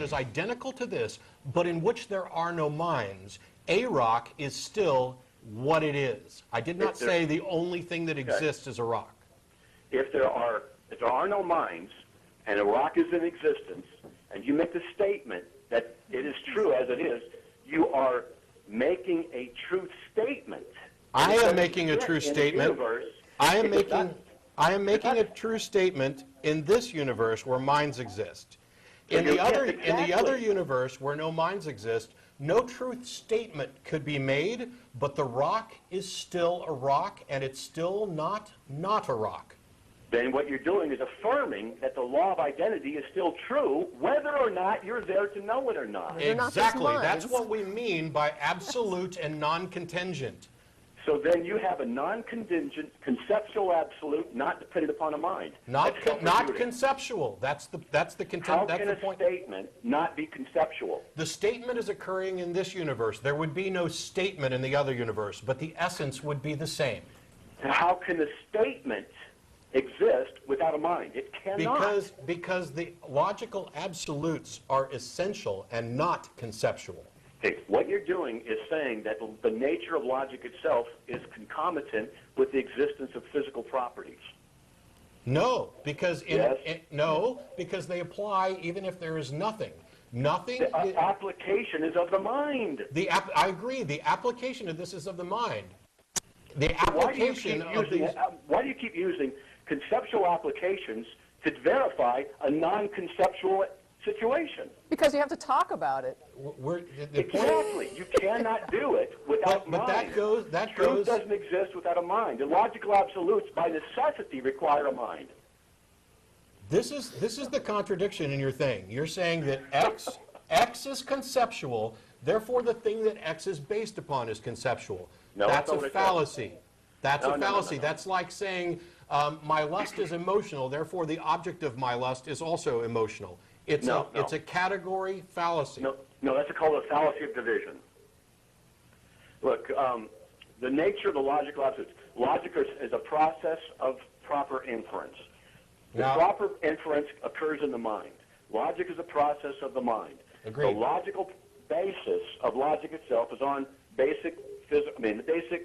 is identical to this, but in which there are no minds, a rock is still what it is. I did not say the only thing that exists is a rock. If there are no minds and a rock is in existence, and you make the statement that it is true as it is, you are making a truth statement. I am making a true statement. I am making a true statement in this universe where minds exist. In the other universe where no minds exist, no truth statement could be made, but the rock is still a rock, and it's still not a rock. Then what you're doing is affirming that the law of identity is still true, whether or not you're there to know it or not. Exactly. That's what we mean by absolute and non-contingent. So then you have a non-contingent, conceptual absolute, not dependent upon a mind. Not conceptual. That's the point. How can a statement not be conceptual? The statement is occurring in this universe. There would be no statement in the other universe, but the essence would be the same. How can a statement exist without a mind? It cannot. Because the logical absolutes are essential and not conceptual. Okay, what you're doing is saying that the nature of logic itself is concomitant with the existence of physical properties. No, because because they apply even if there is nothing. Nothing. The application is of the mind. I agree. The application of this is of the mind. The So application why do you keep using conceptual applications to verify a non-conceptual situation? Because you have to talk about it. Exactly. You cannot do it without mind. That Truth doesn't exist without a mind. The logical absolutes, by necessity, require a mind. This is the contradiction in your thing. You're saying that X is conceptual, therefore the thing that X is based upon is conceptual. No, that's a fallacy. That's a fallacy. No. That's like saying my lust is emotional, therefore the object of my lust is also emotional. It's a category fallacy. No, that's called a fallacy of division. Look, the nature of the logical absolutes. Logic is a process of proper inference. The proper inference occurs in the mind. Logic is a process of the mind. Agreed. The logical basis of logic itself is on basic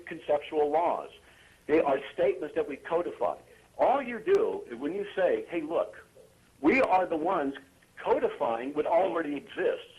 conceptual laws. They are statements that we codify. All you do is when you say, hey, look, we are the ones codifying what already exists.